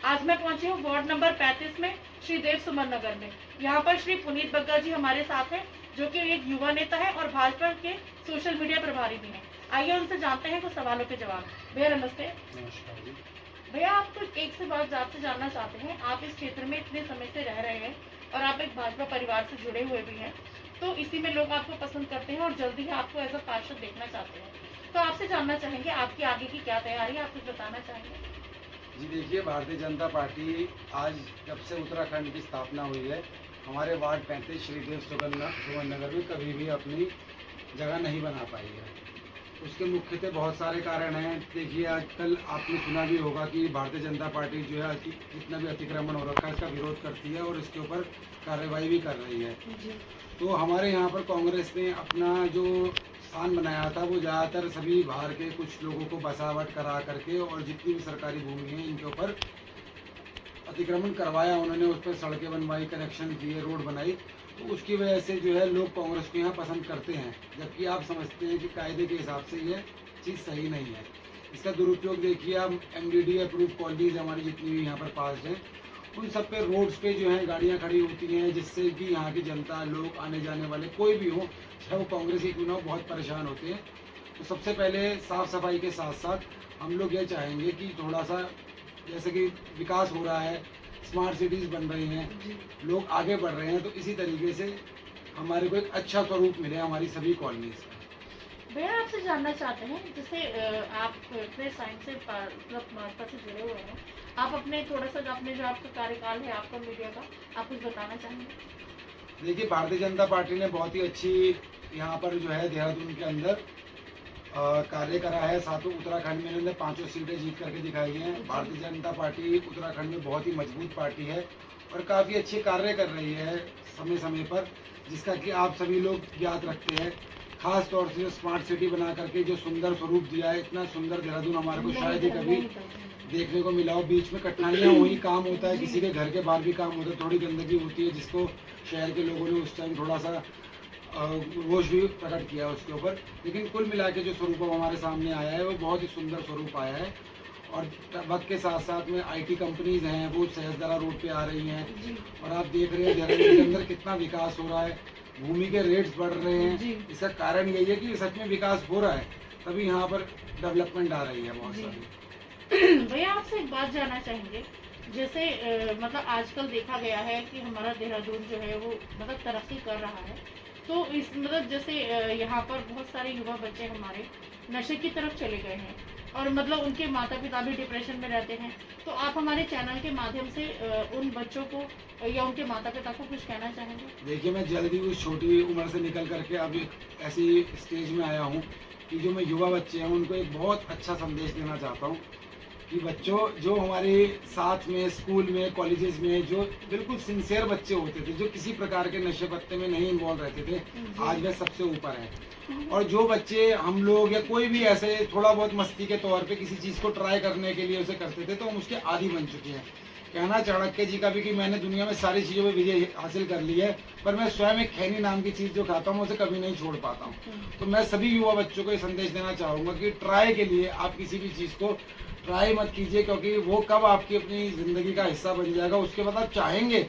आज मैं पहुंची हूँ वार्ड नंबर 35 में श्री देव सुमन नगर में। यहाँ पर श्री पुनीत बग्गा जी हमारे साथ हैं, जो कि एक युवा नेता है और भाजपा के सोशल मीडिया प्रभारी भी हैं। आइए उनसे जानते हैं कुछ सवालों के जवाब। भैया नमस्ते। नमस्कार जी। भैया आप कुछ एक से बात आपसे जानना चाहते हैं। आप इस क्षेत्र में इतने समय से रह रहे हैं और आप एक भाजपा परिवार से जुड़े हुए भी हैं, तो इसी में लोग आपको पसंद करते हैं और जल्दी ही आपको एज अ पार्षद देखना चाहते हैं। तो आपसे जानना चाहेंगे आपकी आगे की क्या तैयारी है, आप कुछ बताना चाहेंगे? जी देखिए, भारतीय जनता पार्टी आज जब से उत्तराखंड की स्थापना हुई है, हमारे वार्ड 35 श्रीदेव सुमन नगर में कभी भी अपनी जगह नहीं बना पाई है। उसके मुख्यतः बहुत सारे कारण हैं। देखिए, आजकल आपने सुना भी होगा कि भारतीय जनता पार्टी जो है जितना भी अतिक्रमण हो रखा है इसका विरोध करती है और इसके ऊपर कार्रवाई भी कर रही है। तो हमारे यहाँ पर कांग्रेस ने अपना जो स्थान बनाया था वो ज़्यादातर सभी बाहर के कुछ लोगों को बसावट करा करके और जितनी भी सरकारी भूमि है इनके ऊपर अतिक्रमण करवाया। उन्होंने उस पर सड़कें बनवाई, कनेक्शन दिए, रोड बनाई। तो उसकी वजह से जो है लोग कांग्रेस को यहाँ पसंद करते हैं, जबकि आप समझते हैं कि कायदे के हिसाब से ये चीज़ सही नहीं है। इसका दुरुपयोग देखिए, आप MDD अप्रूव कॉलोनीज हमारी जितनी भी यहाँ पर पास हैं उन सब पे रोड्स पे जो है गाड़ियाँ खड़ी होती हैं, जिससे कि यहाँ की जनता, लोग आने जाने वाले कोई भी हो, चाहे वो कांग्रेस ही क्यों ना हो, बहुत परेशान होते हैं। तो सबसे पहले साफ़ सफाई के साथ साथ हम लोग ये चाहेंगे कि थोड़ा सा जैसे कि विकास हो रहा है, स्मार्ट सिटीज़ बन रही हैं, लोग आगे बढ़ रहे हैं, तो इसी तरीके से हमारे को एक अच्छा स्वरूप मिले हमारी सभी कॉलोनीज का। भैया आपसे जानना चाहते हैं, जैसे आप इतने साइंस से भाजपा से जुड़े हुए हैं, आप अपने थोड़ा सा अपने जो आपका कार्यकाल है आपका मीडिया का, आप कुछ बताना चाहेंगे? देखिए, भारतीय जनता पार्टी ने बहुत ही अच्छी यहाँ पर जो है देहरादून के अंदर कार्य करा है। सातों उत्तराखंड में इन्होंने 5 सीटें जीत करके दिखाई हैं। भारतीय जनता पार्टी उत्तराखंड में बहुत ही मजबूत पार्टी है और काफ़ी अच्छे कार्य कर रही है समय समय पर, जिसका कि आप सभी लोग याद रखते हैं। खास तौर से जो स्मार्ट सिटी बना करके जो सुंदर स्वरूप दिया है, इतना सुंदर देहरादून हमारे को शायद ही कभी देखने को मिला हो। बीच में कठिनाइयाँ हुई, काम होता है, किसी के घर के बाहर भी काम होता है, थोड़ी गंदगी होती है, जिसको शहर के लोगों ने उस टाइम थोड़ा सा रोष भी प्रकट किया उसके ऊपर। लेकिन कुल मिला के जो स्वरूप हमारे सामने आया है वो बहुत ही सुंदर स्वरूप आया है। और वक्त के साथ साथ में IT कंपनीज हैं वो सहजदरा रोड पे आ रही हैं और आप देख रहे हैं देहरादून के अंदर कितना विकास हो रहा है, भूमि के रेट्स बढ़ रहे हैं। इसका कारण यही है कि सच में विकास हो रहा है, तभी यहाँ पर डेवलपमेंट आ रही है बहुत सारी। भैया आपसे एक बात जानना चाहेंगे, जैसे मतलब आजकल देखा गया है कि हमारा देहरादून जो है वो मतलब तरक्की कर रहा है, तो इस मतलब जैसे यहाँ पर बहुत सारे युवा बच्चे हमारे नशे की तरफ चले गए हैं और मतलब उनके माता पिता भी डिप्रेशन में रहते हैं, तो आप हमारे चैनल के माध्यम से उन बच्चों को या उनके माता पिता को कुछ कहना चाहेंगे? देखिए, मैं जल्दी उस छोटी उम्र से निकल करके अब एक ऐसी स्टेज में आया हूँ कि जो मैं युवा बच्चे हैं उनको एक बहुत अच्छा संदेश देना चाहता हूँ कि बच्चों, जो हमारे साथ में स्कूल में, कॉलेजेस में जो बिल्कुल सिंसियर बच्चे होते थे, जो किसी प्रकार के नशे पत्ते में नहीं इन्वॉल्व रहते थे, आज वे सबसे ऊपर हैं। और जो बच्चे हम लोग या कोई भी ऐसे थोड़ा बहुत मस्ती के तौर पे किसी चीज़ को ट्राई करने के लिए उसे करते थे, तो हम उसके आदी बन चुके हैं। कहना चाणक्य जी का भी कि मैंने दुनिया में सारी चीज़ों में विजय हासिल कर ली है, पर मैं स्वयं एक खैनी नाम की चीज़ जो खाता हूँ उसे कभी नहीं छोड़ पाता हूँ। तो मैं सभी युवा बच्चों को ये संदेश देना चाहूँगा कि ट्राई के लिए आप किसी भी चीज़ को ट्राई मत कीजिए, क्योंकि वो कब आपकी अपनी ज़िंदगी का हिस्सा बन जाएगा उसके बाद आप चाहेंगे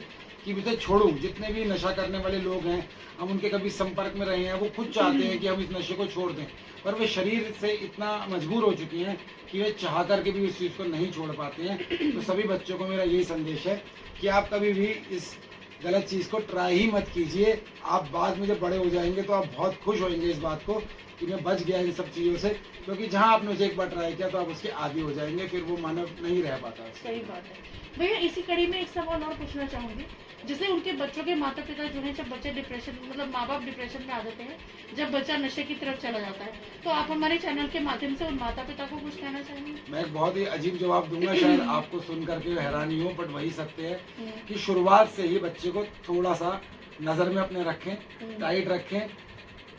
कि उसे छोड़ूं। जितने भी नशा करने वाले लोग हैं, हम उनके कभी संपर्क में रहे हैं, वो खुद चाहते हैं कि हम इस नशे को छोड़ दें, पर वे शरीर से इतना मजबूर हो चुकी हैं कि वे चाह करके भी इस चीज़ को नहीं छोड़ पाते हैं। तो सभी बच्चों को मेरा यही संदेश है कि आप कभी भी इस गलत चीज़ को ट्राई ही मत कीजिए। आप बाद में जब बड़े हो जाएंगे तो आप बहुत खुश होंगे इस बात को कि मैं बच गया इन सब चीज़ों से, क्योंकि जहाँ आपने उसे एक बार ट्राई किया तो आप उसके आदी हो जाएंगे, फिर वो मानव नहीं रह पाता। सही बात है भैया। इसी कड़ी में एक सवाल और पूछना चाहूँगी, जैसे उनके बच्चों के माता पिता जो है, जब बच्चे डिप्रेशन मतलब माँ बाप डिप्रेशन में आ जाते हैं, जब बच्चा नशे की तरफ चला जाता है, तो आप हमारे चैनल के माध्यम से उन माता पिता को कुछ कहना चाहेंगे? मैं एक बहुत ही अजीब जवाब दूंगा, शायद आपको सुन करके हैरानी हो, बट वही सत्य है कि शुरुआत से ही बच्चे को थोड़ा सा नज़र में अपने रखें, टाइट रखें।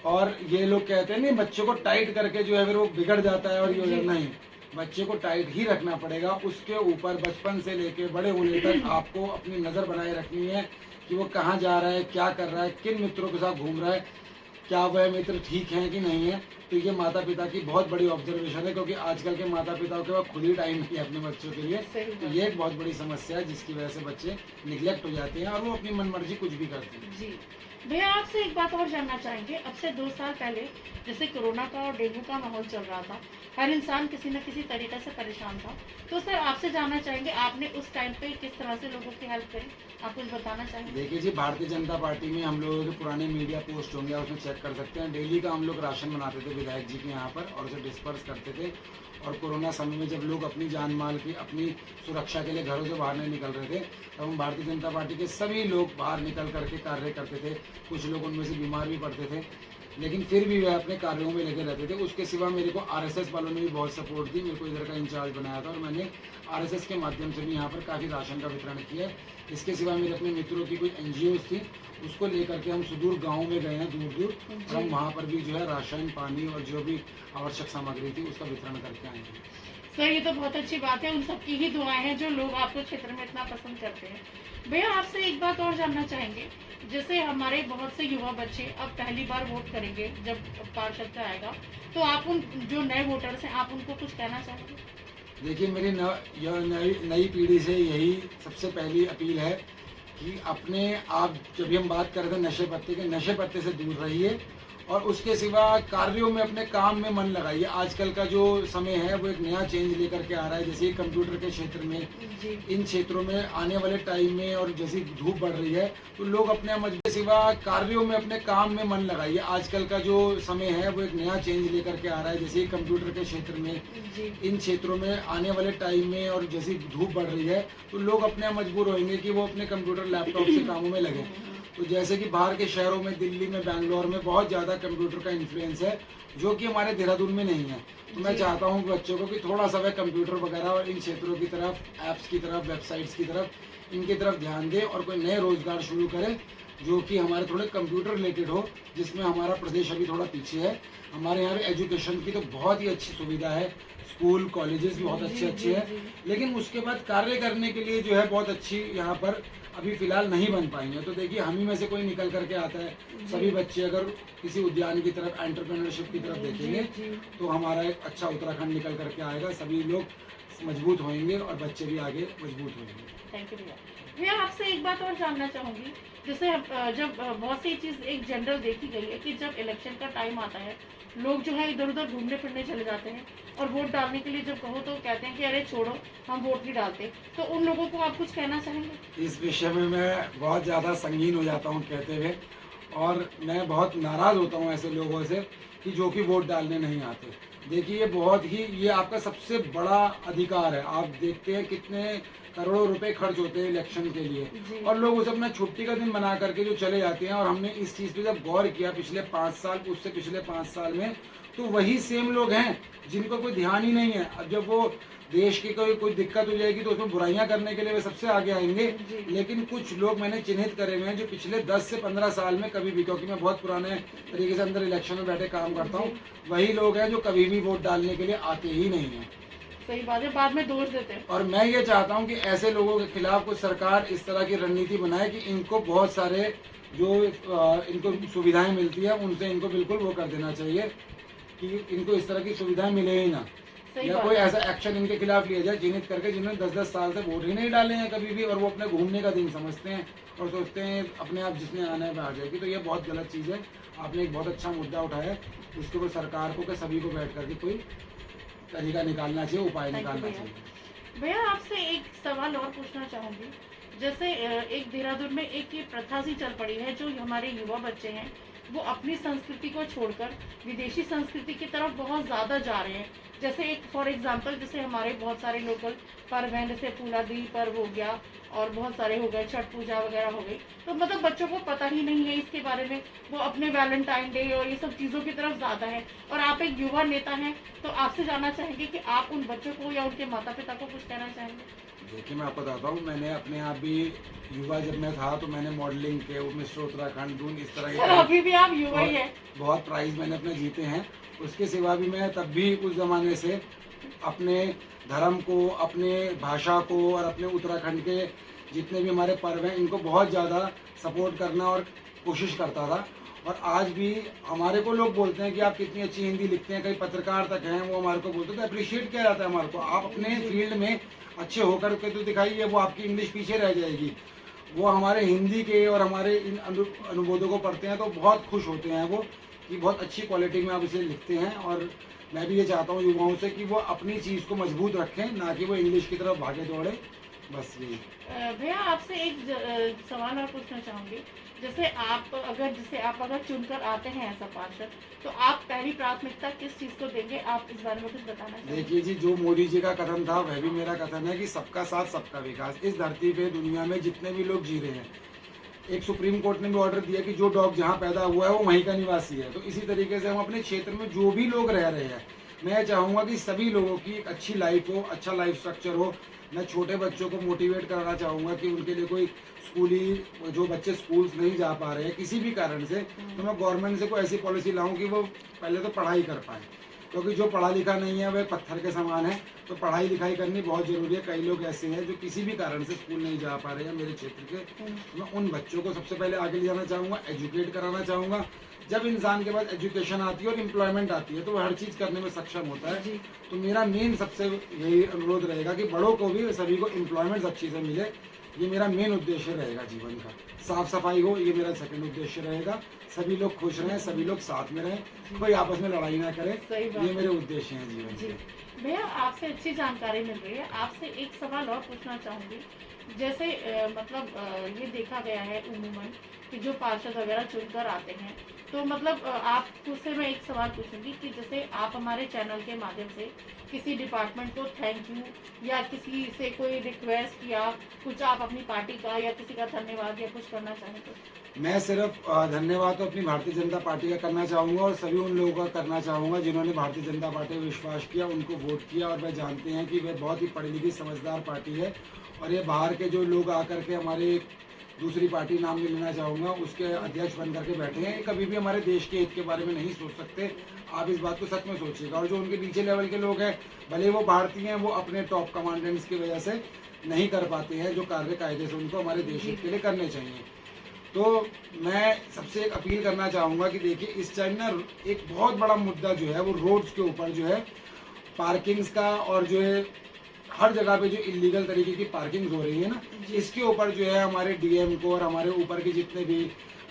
और ये लोग कहते हैं नहीं, बच्चों को टाइट करके जो है फिर वो बिगड़ जाता है, और ये नहीं, बच्चे को टाइट ही रखना पड़ेगा। उसके ऊपर बचपन से लेके बड़े होने तक आपको अपनी नज़र बनाए रखनी है कि वो कहाँ जा रहा है, क्या कर रहा है, किन मित्रों के साथ घूम रहा है, क्या वह मित्र ठीक हैं कि नहीं है। तो ये माता पिता की बहुत बड़ी ऑब्जर्वेशन है, क्योंकि आजकल के माता पिताओं के पास खुद ही टाइम नहीं है अपने बच्चों के लिए। तो ये एक बहुत बड़ी समस्या है जिसकी वजह से बच्चे निगलेक्ट हो जाते हैं और वो अपनी मनमर्जी कुछ भी करते हैं। जी भैया, आपसे एक बात और जानना चाहेंगे। अब से 2 साल पहले जैसे कोरोना का और डेंगू का माहौल चल रहा था, हर इंसान किसी न किसी तरीके से परेशान था, तो सर आपसे जानना चाहेंगे आपने उस टाइम पे किस तरह से लोगों की हेल्प करी, आप कुछ बताना चाहेंगे? देखिए जी, भारतीय जनता पार्टी में हम लोगों के पुराने मीडिया पोस्ट होंगे, उसमें चेक कर सकते हैं। डेली का हम लोग राशन बनाते थे विधायक जी के यहाँ पर और उसे डिस्पर्स करते थे। और कोरोना समय में जब लोग अपनी जान माल की अपनी सुरक्षा के लिए घरों से बाहर नहीं निकल रहे थे, तब हम भारतीय जनता पार्टी के सभी लोग बाहर निकल करके कार्य करते थे। कुछ लोग उनमें से बीमार भी पड़ते थे, लेकिन फिर भी वह अपने कार्यों में लगे रहते थे। उसके सिवा मेरे को आरएसएस वालों ने भी बहुत सपोर्ट दी, मेरे को इधर का इंचार्ज बनाया था और मैंने आरएसएस के माध्यम से भी यहाँ पर काफ़ी राशन का वितरण किया है। इसके सिवा मेरे अपने मित्रों की कोई एनजीओ थी, उसको लेकर के हम सुदूर गाँव में गए हैं, दूर दूर, और हम वहाँ पर भी जो है राशन, पानी और जो भी आवश्यक सामग्री थी उसका वितरण करके आए हैं। सर ये तो बहुत अच्छी बात है, उन सबकी ही दुआएं हैं जो लोग आपको क्षेत्र में इतना पसंद करते हैं। भैया आपसे एक बात और जानना चाहेंगे, जैसे हमारे बहुत से युवा बच्चे अब पहली बार वोट करेंगे, जब पार्षद का आएगा, तो आप उन जो नए वोटर्स हैं आप उनको कुछ कहना चाहेंगे? देखिए, मेरी नई पीढ़ी से यही सबसे पहली अपील है कि अपने आप, जब भी हम बात कर रहे थे नशे पत्ते के, नशे पत्ते से दूर रहिए और उसके सिवा कार्यों में अपने काम में मन लगाइए। आजकल का जो समय है वो एक नया चेंज लेकर के आ रहा है, जैसे कंप्यूटर के क्षेत्र में, इन क्षेत्रों में आने वाले टाइम में, और जैसी धूप बढ़ रही है तो लोग अपने मजे के सिवा कार्यों में अपने काम में मन लगाइए। आजकल का जो समय है वो एक नया चेंज लेकर के आ रहा है, जैसे कंप्यूटर के क्षेत्र में, इन क्षेत्रों में आने वाले टाइम में, और जैसी धूप बढ़ रही है तो लोग अपने मजबूर होंगे कि वो अपने कंप्यूटर लैपटॉप से कामों में लगे। तो जैसे कि बाहर के शहरों में, दिल्ली में, बैंगलोर में बहुत ज़्यादा कंप्यूटर का इन्फ्लुएंस है, जो कि हमारे देहरादून में नहीं है। तो मैं चाहता हूँ कि बच्चों को कि थोड़ा सा वह कंप्यूटर वगैरह और इन क्षेत्रों की तरफ, ऐप्स की तरफ, वेबसाइट्स की तरफ, इनकी तरफ ध्यान दें और कोई नए रोजगार शुरू करें जो कि हमारे थोड़े कंप्यूटर रिलेटेड हो, जिसमें हमारा प्रदेश अभी थोड़ा पीछे है। हमारे यहाँ पे एजुकेशन की तो बहुत ही अच्छी सुविधा है, स्कूल कॉलेजेस भी बहुत अच्छे हैं, लेकिन उसके बाद कार्य करने के लिए जो है बहुत अच्छी यहाँ पर अभी फिलहाल नहीं बन पाएंगे। तो देखिए, हम ही में से कोई निकल करके आता है। सभी बच्चे अगर किसी उद्यान की तरफ, एंटरप्रेन्योरशिप की तरफ देखेंगे तो हमारा एक अच्छा उत्तराखंड निकल करके आएगा। सभी लोग मजबूत होंगे और बच्चे भी आगे मजबूत होंगे। थैंक यू भैया। भैया आपसे एक बात और जानना चाहूँगी, जैसे जब बहुत सी चीज़ एक जनरल देखी गई है कि जब इलेक्शन का टाइम आता है, लोग जो है इधर उधर घूमने फिरने चले जाते हैं और वोट डालने के लिए जब कहो तो कहते हैं कि अरे छोड़ो, हम वोट नहीं डालते। तो उन लोगों को आप कुछ कहना चाहेंगे? इस विषय में मैं बहुत ज़्यादा संगीन हो जाता हूँ कहते हुए, और मैं बहुत नाराज़ होता हूँ ऐसे लोगों से कि जो कि वोट डालने नहीं आते। देखिए, ये बहुत ही, ये आपका सबसे बड़ा अधिकार है। आप देखते हैं कितने करोड़ों रुपए खर्च होते हैं इलेक्शन के लिए, और लोग उसे अपना छुट्टी का दिन बना करके जो चले जाते हैं। और हमने इस चीज़ पे जब गौर किया पिछले 5 साल, उससे पिछले 5 साल में, तो वही सेम लोग हैं जिनको कोई ध्यान ही नहीं है। अब जब वो देश की कोई दिक्कत हो जाएगी तो उसमें बुराइयां करने के लिए वे सबसे आगे आएंगे। लेकिन कुछ लोग मैंने चिन्हित करे हुए हैं जो पिछले 10 से 15 साल में कभी भी, क्योंकि मैं बहुत पुराने तरीके से अंदर इलेक्शन में बैठे काम करता हूँ, वही लोग हैं जो कभी भी वोट डालने के लिए आते ही नहीं है। सही बात है, बाद में दोष देते हैं। और मैं ये चाहता हूँ कि ऐसे लोगों के खिलाफ कोई सरकार इस तरह की रणनीति बनाए कि इनको बहुत सारे जो इनको सुविधाएं मिलती है उनसे इनको बिल्कुल वो कर देना चाहिए कि इनको इस तरह की सुविधाएं मिले ही ना, या कोई ऐसा एक्शन इनके खिलाफ लिया जाए चिन्हित करके जिन्होंने 10-10 साल से वोट ही नहीं डाले हैं कभी भी, और वो अपने घूमने का दिन समझते हैं और सोचते हैं अपने आप जिसने आना है वह आ जाएगी। तो ये बहुत गलत चीज़ है। आपने एक बहुत अच्छा मुद्दा उठाया है, इसके ऊपर सरकार को सभी को बैठ करके कोई तरीका निकालना चाहिए, उपाय निकालना चाहिए। भैया आपसे एक सवाल और पूछना चाहूँगी, जैसे एक देहरादून में एक ये प्रथा सी चल पड़ी है, जो हमारे युवा बच्चे हैं वो अपनी संस्कृति को छोड़कर विदेशी संस्कृति की तरफ बहुत ज़्यादा जा रहे हैं। जैसे एक फॉर एग्जांपल, जैसे हमारे बहुत सारे लोकल पर्व हैं, जैसे फूलादी पर्व हो गया और बहुत सारे हो गए, छठ पूजा वगैरह हो गई, तो मतलब बच्चों को पता ही नहीं है इसके बारे में, वो अपने वैलेंटाइन डे और ये सब चीज़ों की तरफ ज़्यादा है। और आप एक युवा नेता हैं, तो आपसे जानना चाहेंगे कि आप उन बच्चों को या उनके माता पिता को कुछ कहना चाहेंगे? देखिए, मैं आपको बताता हूँ, मैंने अपने आप भी युवा जब मैं था तो मैंने मॉडलिंग के, मिस्टर उत्तराखंड दून, इस तरह के अभी भी आप युवा ही है। बहुत प्राइज मैंने अपने जीते हैं। उसके सिवा भी मैं तब भी उस ज़माने से अपने धर्म को, अपने भाषा को और अपने उत्तराखंड के जितने भी हमारे पर्व हैं इनको बहुत ज़्यादा सपोर्ट करना और कोशिश करता था। और आज भी हमारे को लोग बोलते हैं कि आप कितनी अच्छी हिंदी लिखते हैं, कई पत्रकार तक हैं वो हमारे को बोलते हैं, तो अप्रिशिएट किया जाता है हमारे को। आप अपने फील्ड में अच्छे होकर के तो दिखाइए, वो आपकी इंग्लिश पीछे रह जाएगी। वो हमारे हिंदी के और हमारे इन अनुबोधों को पढ़ते हैं तो बहुत खुश होते हैं वो कि बहुत अच्छी क्वालिटी में आप इसे लिखते हैं। और मैं भी ये चाहता हूँ युवाओं से कि वो अपनी चीज़ को मजबूत रखें, ना कि वो इंग्लिश की तरफ भागे दौड़े। बस यही। भैया आपसे एक सवाल और पूछना चाहूंगी। जैसे आप अगर चुनकर आते हैं ऐसा पार्षद, तो आप पहली प्राथमिकता किस चीज को देंगे? आप इस बारे में कुछ बताना चाहेंगे? देखिए जी, जो मोदी जी का कथन था वह भी मेरा कथन है कि सबका साथ सबका विकास। इस धरती पे दुनिया में जितने भी लोग जी रहे हैं, एक सुप्रीम कोर्ट ने भी ऑर्डर दिया कि जो डॉग जहाँ पैदा हुआ है वो वहीं का निवासी है। तो इसी तरीके से हम अपने क्षेत्र में जो भी लोग रह रहे हैं, मैं चाहूँगा कि सभी लोगों की एक अच्छी लाइफ हो, अच्छा लाइफ स्ट्रक्चर हो। मैं छोटे बच्चों को मोटिवेट कराना चाहूँगा कि उनके लिए कोई स्कूली, जो बच्चे स्कूल्स नहीं जा पा रहे हैं किसी भी कारण से, तो मैं गवर्नमेंट से कोई ऐसी पॉलिसी लाऊं कि वो पहले तो पढ़ाई कर पाए, क्योंकि जो पढ़ा लिखा नहीं है वह पत्थर के समान है। तो पढ़ाई लिखाई करनी बहुत ज़रूरी है। कई लोग ऐसे हैं जो किसी भी कारण से स्कूल नहीं जा पा रहे हैं मेरे क्षेत्र के, तो मैं उन बच्चों को सबसे पहले आगे ले जाना चाहूँगा, एजुकेट कराना चाहूँगा। जब इंसान के पास एजुकेशन आती है और एम्प्लॉयमेंट आती है तो वह हर चीज़ करने में सक्षम होता है। तो मेरा मेन सबसे यही अनुरोध रहेगा कि बड़ों को भी, सभी को एम्प्लॉयमेंट अच्छी से मिले। ये मेरा मेन उद्देश्य रहेगा जीवन का। साफ सफाई हो, ये मेरा सेकंड उद्देश्य रहेगा। सभी लोग खुश रहें, सभी लोग साथ में रहें, कोई आपस में लड़ाई ना करे। ये मेरे उद्देश्य हैं जीवन के। भैया आपसे अच्छी जानकारी मिल रही है। आपसे एक सवाल और पूछना चाहूँगी। जैसे ये देखा गया है उमूमन कि जो पार्षद वगैरह चुनकर आते हैं, तो आपसे मैं एक सवाल पूछूंगी कि जैसे आप हमारे चैनल के माध्यम से किसी डिपार्टमेंट को थैंक यू या किसी से कोई रिक्वेस्ट या कुछ आप अपनी पार्टी का या किसी का धन्यवाद या कुछ करना चाहें तो? मैं सिर्फ धन्यवाद तो अपनी भारतीय जनता पार्टी का करना चाहूँगा और सभी उन लोगों का करना चाहूँगा जिन्होंने भारतीय जनता पार्टी में विश्वास किया, उनको वोट किया। और वह जानते हैं कि वह बहुत ही पढ़ी लिखी समझदार पार्टी है। और ये बाहर के जो लोग आकर के हमारे दूसरी पार्टी नाम नहीं लेना चाहूँगा, उसके अध्यक्ष बन करके बैठे हैं, ये कभी भी हमारे देश के हित के बारे में नहीं सोच सकते। आप इस बात को सच में सोचिएगा। और जो उनके नीचे लेवल के लोग हैं, भले वो भारतीय हैं, वो अपने टॉप कमांडेंट्स की वजह से नहीं कर पाते हैं जो कार्य कायदे से उनको हमारे देश हित के लिए करने चाहिए। तो मैं सबसे एक अपील करना चाहूँगा कि देखिए, इस टाइम ना एक बहुत बड़ा मुद्दा जो है वो रोड्स के ऊपर जो है पार्किंग्स का, और जो है हर जगह पे जो इलीगल तरीके की पार्किंग हो रही है ना, इसके ऊपर जो है हमारे डीएम को और हमारे ऊपर के जितने भी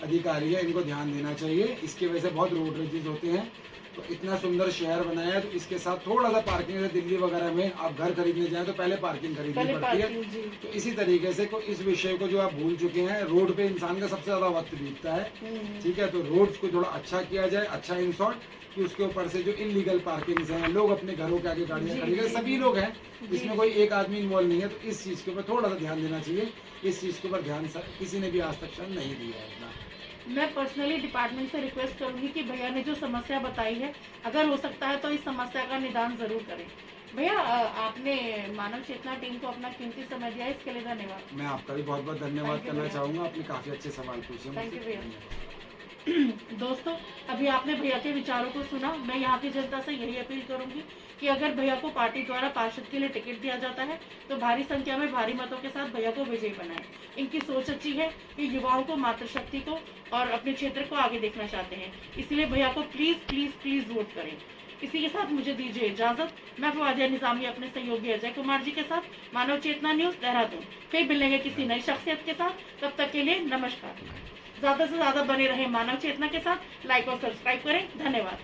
अधिकारी हैं इनको ध्यान देना चाहिए। इसकी वजह से बहुत रोड रेजेस होते हैं। तो इतना सुंदर शहर बनाया है, तो इसके साथ थोड़ा सा पार्किंग, जैसे दिल्ली वगैरह में आप घर खरीदने जाएं तो पहले पार्किंग खरीदनी पड़ती है। तो इसी तरीके से इस विषय को जो आप भूल चुके हैं, रोड पे इंसान का सबसे ज्यादा वक्त बीतता है। ठीक है, तो रोड्स को थोड़ा अच्छा किया जाए, अच्छा इन शॉर्ट, कि उसके ऊपर से जो इलीगल पार्किंग्स हैं, लोग अपने घरों के आगे गाड़ियाँ खड़ी हैं, सभी लोग हैं, इसमें कोई एक आदमी इन्वॉल्व नहीं है। तो इस चीज़ के ऊपर थोड़ा सा ध्यान देना चाहिए। इस चीज़ के ऊपर ध्यान किसी ने भी आज तक नहीं दिया है इतना। मैं पर्सनली डिपार्टमेंट से रिक्वेस्ट करूंगी कि भैया ने जो समस्या बताई है, अगर हो सकता है तो इस समस्या का निदान जरूर करें। भैया आपने मानव चेतना टीम को अपना कीमती समय दिया, इसके लिए धन्यवाद। मैं आपका भी बहुत बहुत धन्यवाद करना चाहूँगा। आपने काफ़ी अच्छे सवाल पूछे। थैंक यू भैया। दोस्तों, अभी आपने भैया के विचारों को सुना। मैं यहाँ की जनता से यही अपील करूंगी कि अगर भैया को पार्टी द्वारा पार्षद के लिए टिकट दिया जाता है तो भारी संख्या में भारी मतों के साथ भैया को विजयी बनाएं। इनकी सोच अच्छी है कि युवाओं को, मातृशक्ति को और अपने क्षेत्र को आगे देखना चाहते हैं, इसलिए भैया को प्लीज प्लीज प्लीज वोट करें। इसी के साथ मुझे दीजिए इजाजत। मैं फवादिया निजामी अपने सहयोगी अजय कुमार जी के साथ, मानव चेतना न्यूज, देहरादून। फिर मिलेंगे किसी नई शख्सियत के साथ, तब तक के लिए नमस्कार। ज्यादा से ज्यादा बने रहें मानव चेतना के साथ। लाइक और सब्सक्राइब करें। धन्यवाद।